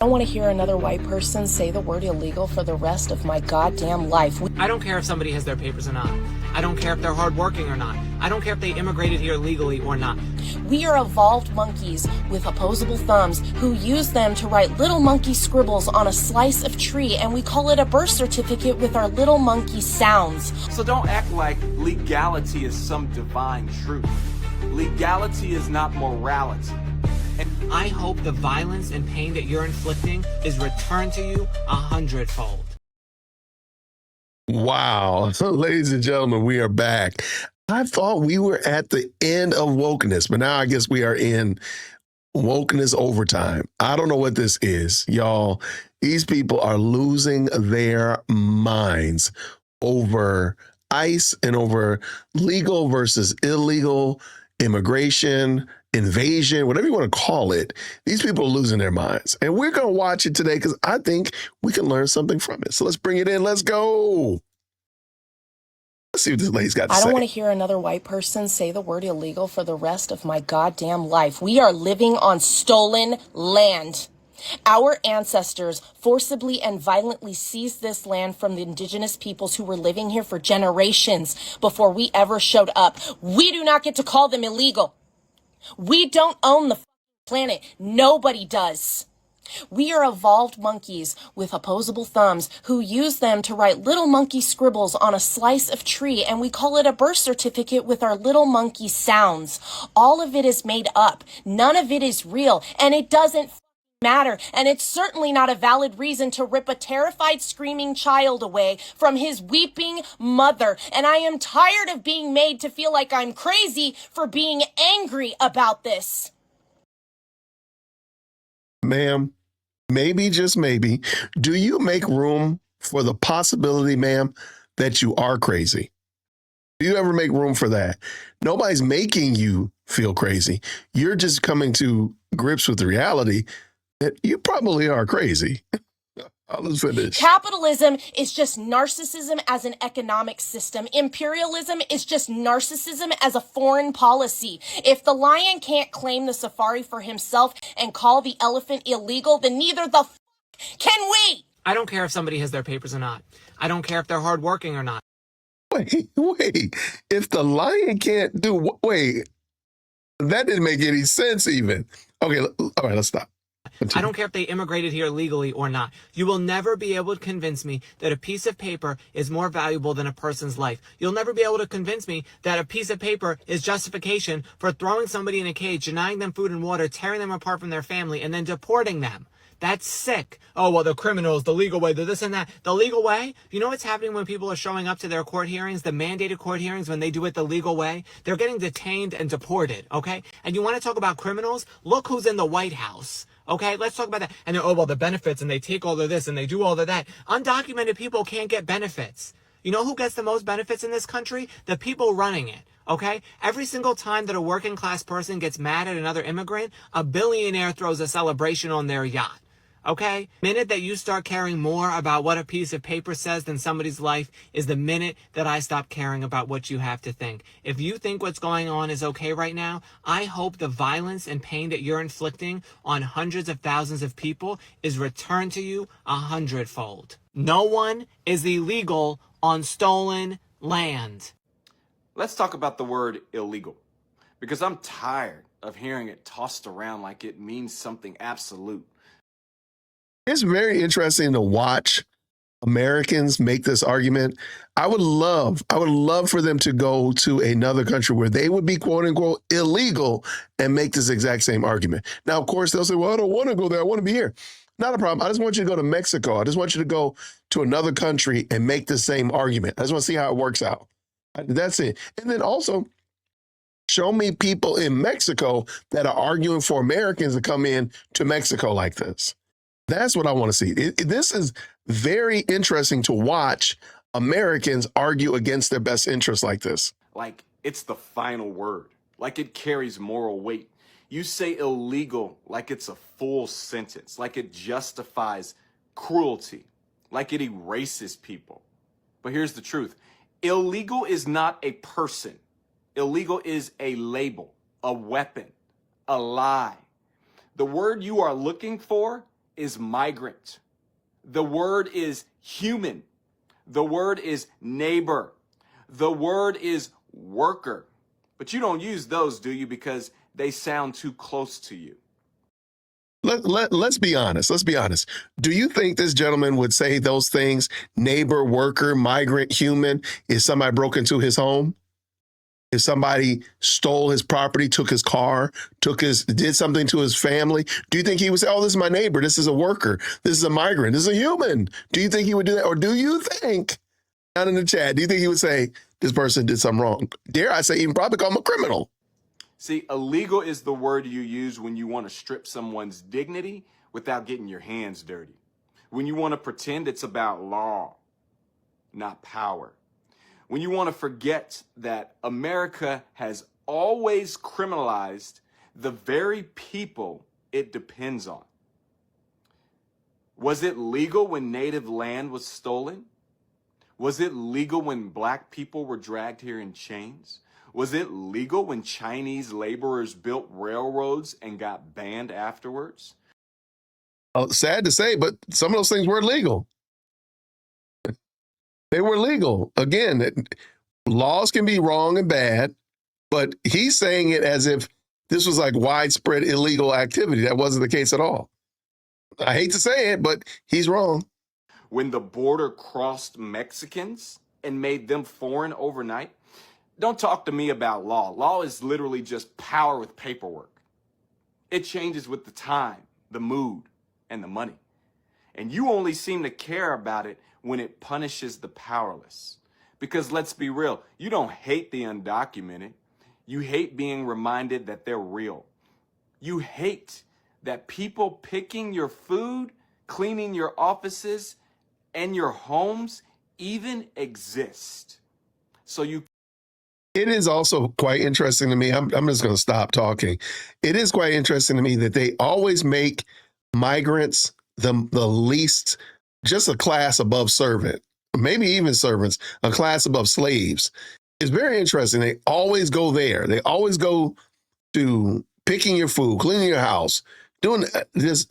I don't want to hear another white person say the word illegal for the rest of my goddamn life. I don't care if somebody has their papers or not. I don't care if they're hardworking or not. I don't care if they immigrated here legally or not. We are evolved monkeys with opposable thumbs who use them to write little monkey scribbles on a slice of tree, and we call it a birth certificate with our little monkey sounds. So don't act like legality is some divine truth. Legality is not morality. And I hope the violence and pain that you're inflicting is returned to you 100-fold. Wow. So, ladies and gentlemen, we are back. I thought we were at the end of wokeness, but now I guess we are in wokeness overtime. I don't know what this is, y'all. These people are losing their minds over ICE and over legal versus illegal immigration, invasion, whatever you want to call it. These people are losing their minds. And we're going to watch it today because I think we can learn something from it. So let's bring it in. Let's go. Let's see what this lady's got to say. I don't want to hear another white person say the word illegal for the rest of my goddamn life. We are living on stolen land. Our ancestors forcibly and violently seized this land from the indigenous peoples who were living here for generations before we ever showed up. We do not get to call them illegal. We don't own the planet. Nobody does. We are evolved monkeys with opposable thumbs who use them to write little monkey scribbles on a slice of tree, and we call it a birth certificate with our little monkey sounds. All of it is made up. None of it is real, and it doesn't matter. And it's certainly not a valid reason to rip a terrified, screaming child away from his weeping mother. And I am tired of being made to feel like I'm crazy for being angry about this. Ma'am, maybe, just maybe, do you make room for the possibility, ma'am, that you are crazy? Do you ever make room for that? Nobody's making you feel crazy. You're just coming to grips with the reality that you probably are crazy. Let's finish. Capitalism is just narcissism as an economic system. Imperialism is just narcissism as a foreign policy. If the lion can't claim the safari for himself and call the elephant illegal, then neither the can we. I don't care if somebody has their papers or not. I don't care if they're hardworking or not. Wait. If the lion can't do, wait, that didn't make any sense even. Okay, all right, let's stop. I don't care if they immigrated here legally or not. You will never be able to convince me that a piece of paper is more valuable than a person's life. You'll never be able to convince me that a piece of paper is justification for throwing somebody in a cage, denying them food and water, tearing them apart from their family, and then deporting them. That's sick. Oh, well, the criminals, the legal way, the this and that. The legal way? You know what's happening when people are showing up to their court hearings, the mandated court hearings, when they do it the legal way? They're getting detained and deported, okay? And you want to talk about criminals? Look who's in the White House. Okay, let's talk about that. And then, oh, well, the benefits, and they take all of this, and they do all of that. Undocumented people can't get benefits. You know who gets the most benefits in this country? The people running it. Okay? Every single time that a working class person gets mad at another immigrant, a billionaire throws a celebration on their yacht. Okay? The minute that you start caring more about what a piece of paper says than somebody's life is the minute that I stop caring about what you have to think. If you think what's going on is okay right now, I hope the violence and pain that you're inflicting on hundreds of thousands of people is returned to you 100-fold. No one is illegal on stolen land. Let's talk about the word illegal, because I'm tired of hearing it tossed around like it means something absolute. It's very interesting to watch Americans make this argument. I would love for them to go to another country where they would be quote unquote illegal and make this exact same argument. Now, of course, they'll say, well, I don't want to go there. I want to be here. Not a problem. I just want you to go to Mexico. I just want you to go to another country and make the same argument. I just want to see how it works out. That's it. And then also show me people in Mexico that are arguing for Americans to come in to Mexico like this. That's what I want to see. This is very interesting to watch Americans argue against their best interests like this. Like it's the final word, like it carries moral weight. You say illegal like it's a full sentence, like it justifies cruelty, like it erases people. But here's the truth. Illegal is not a person. Illegal is a label, a weapon, a lie. The word you are looking for is migrant. The word is human. The word is neighbor. The word is worker. But you don't use those, do you? Because they sound too close to you. Let's be honest. Let's be honest. Do you think this gentleman would say those things, neighbor, worker, migrant, human, if somebody broke into his home? If somebody stole his property, took his car, did something to his family, do you think he would say, oh, this is my neighbor, this is a worker, this is a migrant, this is a human? Do you think he would do that? Or do you think, down in the chat, do you think he would say, this person did something wrong? Dare I say, even probably call him a criminal? See, illegal is the word you use when you want to strip someone's dignity without getting your hands dirty. When you want to pretend it's about law, not power. When you want to forget that America has always criminalized the very people it depends on. Was it legal when native land was stolen? Was it legal when black people were dragged here in chains? Was it legal when Chinese laborers built railroads and got banned afterwards? Oh, sad to say, but some of those things were legal. They were legal. Again, laws can be wrong and bad, but he's saying it as if this was like widespread illegal activity. That wasn't the case at all. I hate to say it, but he's wrong. When the border crossed Mexicans and made them foreign overnight, don't talk to me about law. Law is literally just power with paperwork. It changes with the time, the mood, and the money. And you only seem to care about it when it punishes the powerless. Because let's be real, you don't hate the undocumented. You hate being reminded that they're real. You hate that people picking your food, cleaning your offices, and your homes even exist. So it is also quite interesting to me. I'm just going to stop talking. It is quite interesting to me that they always make migrants the least, just a class above servant, maybe even servants, a class above slaves. It's very interesting. They always go there. They always go to picking your food, cleaning your house, doing this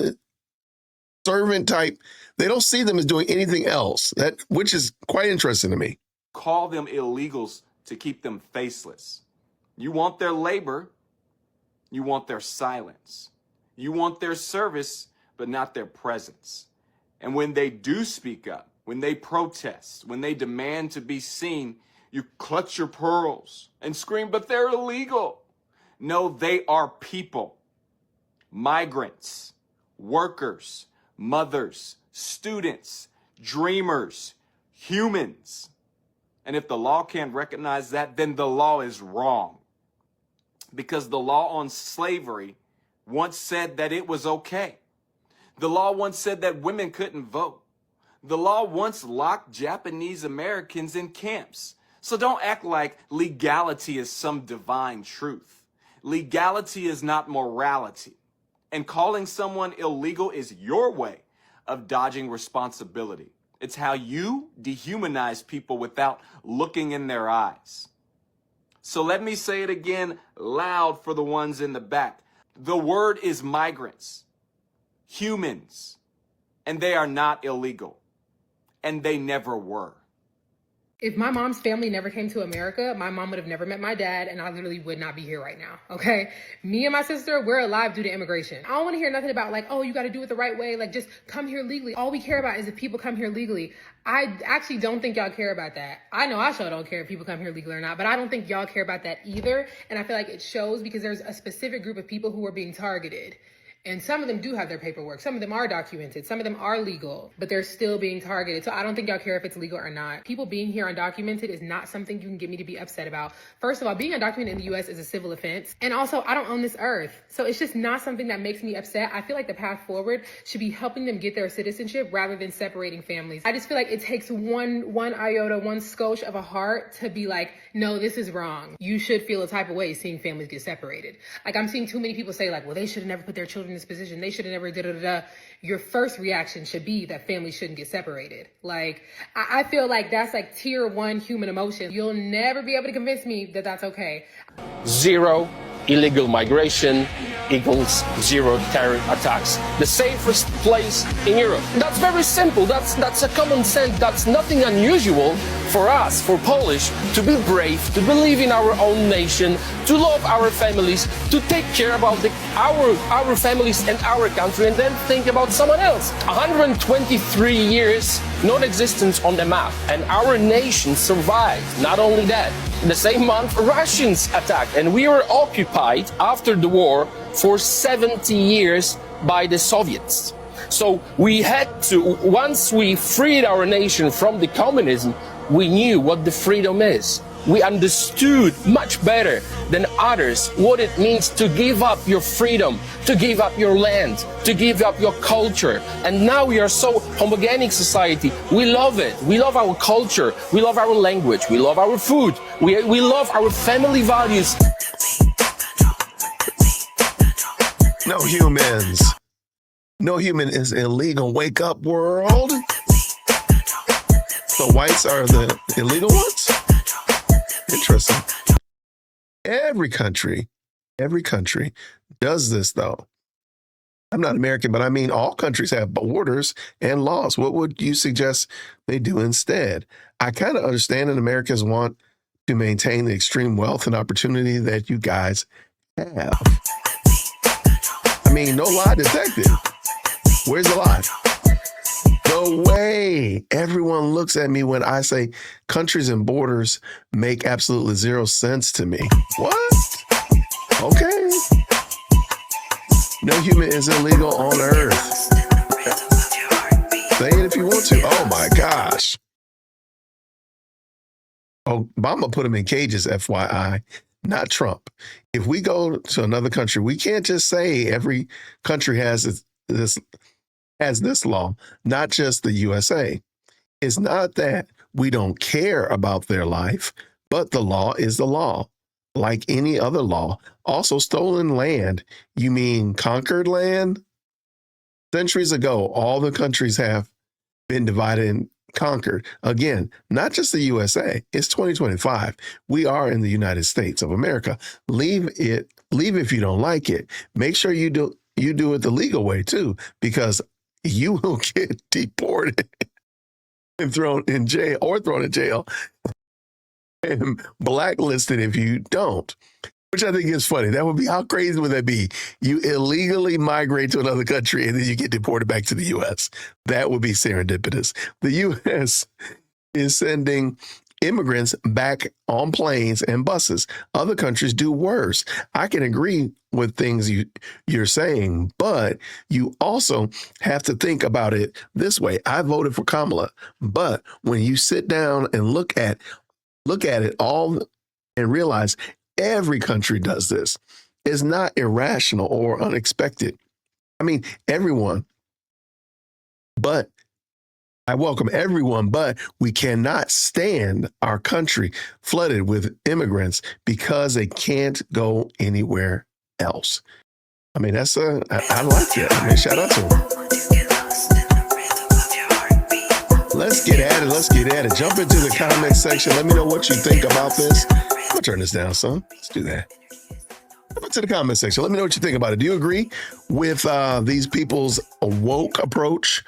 servant type. They don't see them as doing anything else, which is quite interesting to me. call them illegals to keep them faceless. You want their labor, you want their silence. You want their service, but not their presence. And when they do speak up, when they protest, when they demand to be seen, you clutch your pearls and scream, but they're illegal. No, they are people, migrants, workers, mothers, students, dreamers, humans. And if the law can't recognize that, then the law is wrong. Because the law on slavery once said that it was okay. The law once said that women couldn't vote. The law once locked Japanese Americans in camps. So don't act like legality is some divine truth. Legality is not morality. And calling someone illegal is your way of dodging responsibility. It's how you dehumanize people without looking in their eyes. So let me say it again loud for the ones in the back. The word is migrants, humans, and they are not illegal, and they never were. If my mom's family never came to America, my mom would have never met my dad, and I literally would not be here right now, okay? Me and my sister, we're alive due to immigration. I don't want to hear nothing about like, oh, you got to do it the right way, like just come here legally. All we care about is if people come here legally. I actually don't think y'all care about that. I know I sure don't care if people come here legally or not, but I don't think y'all care about that either. And I feel like it shows because there's a specific group of people who are being targeted. And some of them do have their paperwork. Some of them are documented. Some of them are legal, but they're still being targeted. So I don't think y'all care if it's legal or not. People being here undocumented is not something you can get me to be upset about. First of all, being undocumented in the U.S. is a civil offense. And also, I don't own this earth. So it's just not something that makes me upset. I feel like the path forward should be helping them get their citizenship rather than separating families. I just feel like it takes one iota, one skosh of a heart to be like, no, this is wrong. You should feel a type of way seeing families get separated. Like I'm seeing too many people say like, well, they should have never put their children in this position. They should have never da-da-da-da. Your first reaction should be that families shouldn't get separated. Like, I feel like that's like tier 1 human emotion. You'll never be able to convince me that that's okay. 0 illegal migration equals zero terror attacks. The safest place in Europe. That's very simple. That's a common sense. That's nothing unusual for us, for Polish, to be brave, to believe in our own nation, to love our families, to take care about our families and our country, and then think about someone else. 123 years non-existence on the map, and our nation survived. Not only that, the same month Russians attacked, and we were occupied after the war for 70 years by the Soviets. So we had to, once we freed our nation from the communism, we knew what the freedom is. We understood much better than others what it means to give up your freedom, to give up your land, to give up your culture. And now we are so homogenic society. We love it. We love our culture. We love our language. We love our food. We love our family values. No humans. No human is illegal. Wake up, world. The whites are the illegal ones? Interesting. Every country does this, though. I'm not American, but I mean all countries have borders and laws. What would you suggest they do instead? I kind of understand that Americans want to maintain the extreme wealth and opportunity that you guys have. I mean, no lie detected. Where's the lie? No way. Everyone looks at me when I say countries and borders make absolutely zero sense to me. What? Okay. No human is illegal on earth. Say it if you want to. Oh my gosh. Obama put them in cages, FYI, not Trump. If we go to another country, we can't just say every country has this law, not just the USA. It's not that we don't care about their life, but the law is the law, like any other law. Also, stolen land, you mean conquered land? Centuries ago, all the countries have been divided and conquered. Again, not just the USA. It's 2025. We are in the United States of America. Leave if you don't like it. Make sure you do it the legal way too, because you will get deported and thrown in jail and blacklisted if you don't, which I think is funny. That would be, how crazy would that be? You illegally migrate to another country and then you get deported back to the U.S. That would be serendipitous. The U.S. is sending immigrants back on planes and buses. Other countries do worse. I can agree with things you're saying, but you also have to think about it this way. I voted for Kamala, but when you sit down and look at it all and realize every country does this, it's not irrational or unexpected. I mean, everyone, but I welcome everyone, but we cannot stand our country flooded with immigrants because they can't go anywhere else. I mean, I like that. I mean, shout out to them. Let's get at it. Jump into the comment section. Let me know what you think about this. I'm gonna turn this down, son. Let's do that. Jump into the comment section. Let me know what you think about it. Do you agree with these people's woke approach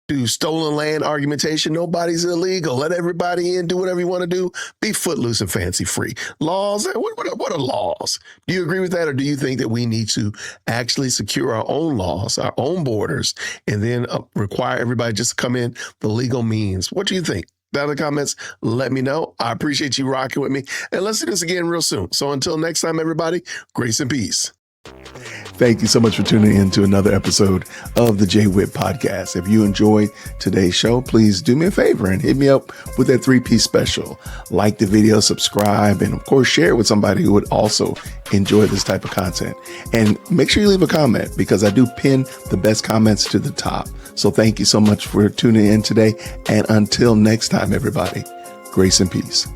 to stolen land argumentation? Nobody's illegal. Let everybody in, do whatever you want to do. Be footloose and fancy free. Laws, what are laws? Do you agree with that, or do you think that we need to actually secure our own laws, our own borders, and then require everybody just to come in the legal means? What do you think? Down in the comments, let me know. I appreciate you rocking with me, and let's do this again real soon. So until next time, everybody, grace and peace. Thank you so much for tuning in to another episode of the JWhit Podcast. If you enjoyed today's show, please do me a favor and hit me up with that 3-piece special. Like the video, subscribe, and of course, share it with somebody who would also enjoy this type of content. And make sure you leave a comment, because I do pin the best comments to the top. So thank you so much for tuning in today. And until next time, everybody, grace and peace.